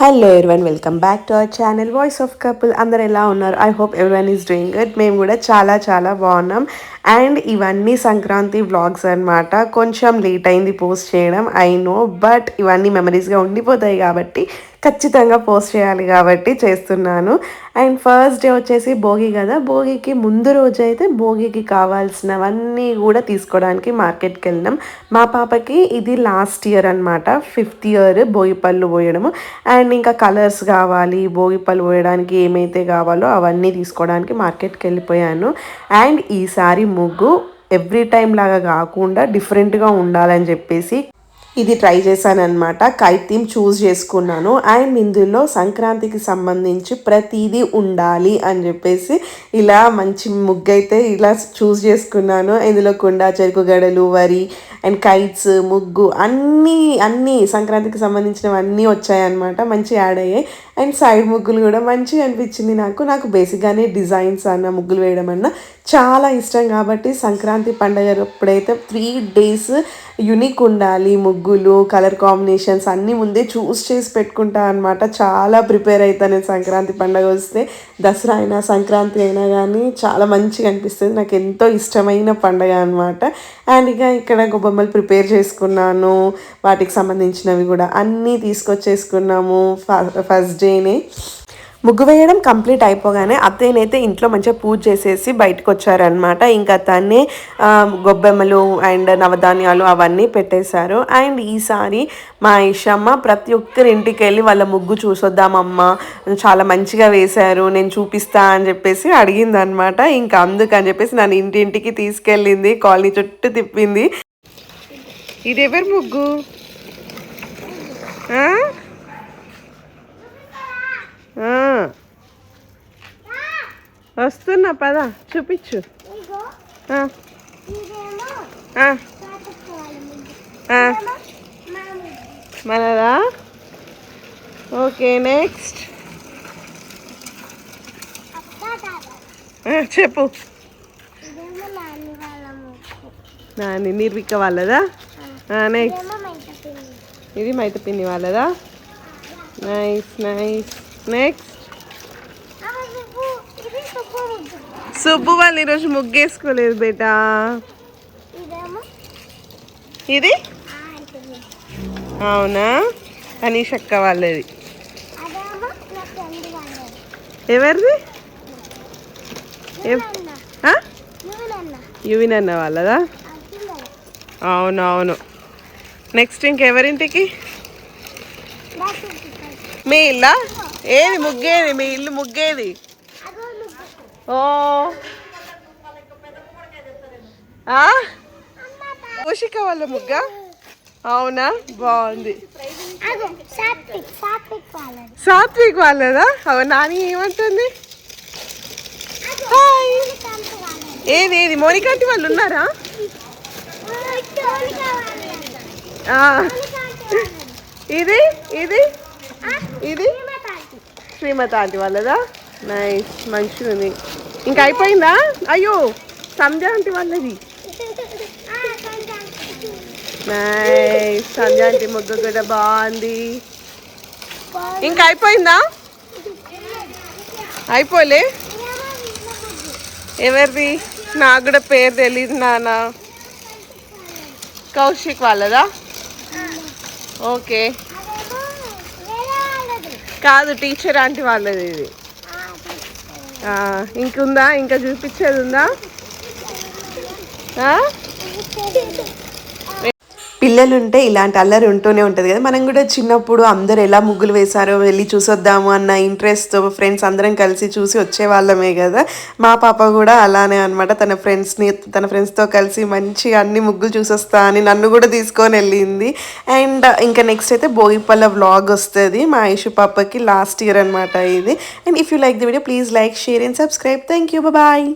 Hello everyone, welcome back to our channel voice of couple. అందరు ఎలా ఉన్నారు? I hope everyone is doing good. మేము కూడా చాలా చాలా బాగున్నాం. అండ్ ఇవన్నీ సంక్రాంతి వ్లాగ్స్ అనమాట. కొంచెం లేట్ అయింది పోస్ట్ చేయడం, ఐ నో, బట్ ఇవన్నీ మెమరీస్గా ఉండిపోతాయి కాబట్టి ఖచ్చితంగా పోస్ట్ చేయాలి కాబట్టి చేస్తున్నాను. అండ్ ఫస్ట్ డే వచ్చేసి భోగి కదా, భోగికి ముందు రోజు అయితే భోగికి కావాల్సినవన్నీ కూడా తీసుకోవడానికి మార్కెట్కి వెళ్ళినాం. మా పాపకి ఇది లాస్ట్ ఇయర్ అనమాట, 5th ఇయర్ భోగి పళ్ళు పోయడము. అండ్ ఇంకా కలర్స్ కావాలి, భోగి పళ్ళు పోయడానికి ఏమైతే కావాలో అవన్నీ తీసుకోవడానికి మార్కెట్కి వెళ్ళిపోయాను. అండ్ ఈసారి ముగ్గు ఎవ్రీ టైం లాగా కాకుండా డిఫరెంట్గా ఉండాలని చెప్పేసి ఇది ట్రై చేశాను అనమాట. కైట్ థీమ్ చూస్ చేసుకున్నాను. అండ్ ఇందులో సంక్రాంతికి సంబంధించి ప్రతిదీ ఉండాలి అని చెప్పేసి ఇలా మంచి ముగ్గు అయితే ఇలా చూస్ చేసుకున్నాను. ఇందులో కుండ, చెరుకు గడలు, వరి అండ్ కైట్స్, ముగ్గు అన్నీ సంక్రాంతికి సంబంధించినవన్నీ వచ్చాయన్నమాట. మంచి యాడ్ అయ్యాయి. అండ్ సైడ్ ముగ్గులు కూడా మంచిగా అనిపించింది నాకు బేసిక్గానే డిజైన్స్ అన్న ముగ్గులు వేయడం అన్న చాలా ఇష్టం కాబట్టి సంక్రాంతి పండుగ ఎప్పుడైతే 3 days యునిక్ ఉండాలి, ముగ్గులు, కలర్ కాంబినేషన్స్ అన్నీ ముందే చూస్ చేసి పెట్టుకుంటా అనమాట. చాలా ప్రిపేర్ అవుతాను నేను సంక్రాంతి పండుగ వస్తే. దసరా అయినా సంక్రాంతి అయినా కానీ చాలా మంచిగా అనిపిస్తుంది. నాకు ఎంతో ఇష్టమైన పండుగ అనమాట. అండ్ ఇక ఇక్కడ బొమ్మలు ప్రిపేర్ చేసుకున్నాను, వాటికి సంబంధించినవి కూడా అన్నీ తీసుకొచ్చేసుకున్నాము ఫస్ట్ డేనే. ముగ్గు వేయడం కంప్లీట్ అయిపోగానే అత్తయ్యనైతే ఇంట్లో మంచిగా పూజ చేసేసి బయటకు వచ్చారనమాట. ఇంకా తనే గొబ్బెమ్మలు అండ్ నవధాన్యాలు అవన్నీ పెట్టేశారు. అండ్ ఈసారి మా ఇషమ్మ ప్రతి ఒక్కరి ఇంటికి వెళ్ళి వాళ్ళ ముగ్గు చూసొద్దామమ్మా, చాలా మంచిగా వేశారు, నేను చూపిస్తా అని చెప్పేసి అడిగిందనమాట. ఇంకా అందుకని చెప్పేసి నన్ను ఇంటింటికి తీసుకెళ్ళింది, కాలనీ చుట్టూ తిప్పింది. ఇది ఎవరి ముగ్గు? వస్తున్నా పద, చూపించు. మనదా? ఓకే, నెక్స్ట్ చెప్పు. నాని నిర్విక వాళ్ళదా? నెక్స్ట్ ఇది మైతపిన్ని వాళ్ళదా? Nice nice. నెక్స్ట్ సుబ్బు వాళ్ళు ఈరోజు ముగ్గేసుకోలేదు బేటా. ఇది అవునా? అనీష్ అక్క వాళ్ళది. ఎవరిది? యువిన్ అన్న వాళ్ళదా? అవునవును. నెక్స్ట్ ఇంకెవరింటికి? మీ ఇల్లా? ఏది ముగ్గేది? మీ ఇల్లు ముగ్గేది? ఓ కౌశిక వాళ్ళ ముగ్గ? అవునా, బాగుంది. సాత్విక్ వాళ్ళదా? అవ నాని ఏమంటుంది? హాయ్. ఏది ఏది మోనికాంటి వాళ్ళు ఉన్నారా? ఇది ఇది ఇది శ్రీమతి ఆంటీ వాళ్ళదా? నైస్, మంచిగా ఉంది. ఇంకా అయిపోయిందా? అయ్యో, సంధ్య ఆంటీ వాళ్ళది. నైస్, సంధ్య ఆంటీ ముగ్గు కూడా బాగుంది. ఇంకా అయిపోయిందా? అయిపోలే? ఎవరిది? నాకు కూడా పేరు తెలీదు నాన్న. కౌశిక్ వాళ్ళదా? ఓకే, కాదు టీచర్ ఆంటీ వాళ్ళది ఇది. ఇంకుందా? ఇంకా చూపించేది ఉందా? పిల్లలుంటే ఇలాంటి అల్లరి ఉంటూనే ఉంటుంది కదా. మనం కూడా చిన్నప్పుడు అందరు ఎలా ముగ్గులు వేశారో వెళ్ళి చూసొద్దాము అన్న ఇంట్రెస్ట్తో ఫ్రెండ్స్ అందరం కలిసి చూసి వచ్చేవాళ్ళమే కదా. మా పాప కూడా అలానే అనమాట. తన ఫ్రెండ్స్తో కలిసి మంచిగా అన్ని ముగ్గులు చూసొస్తా అని నన్ను కూడా తీసుకొని వెళ్ళింది. అండ్ ఇంకా నెక్స్ట్ అయితే భోగిపల్ల వ్లాగ్ వస్తుంది మా ఐషు పాపకి, లాస్ట్ ఇయర్ అనమాట ఇది. And if you like the video please like, share and subscribe. Thank you, bye.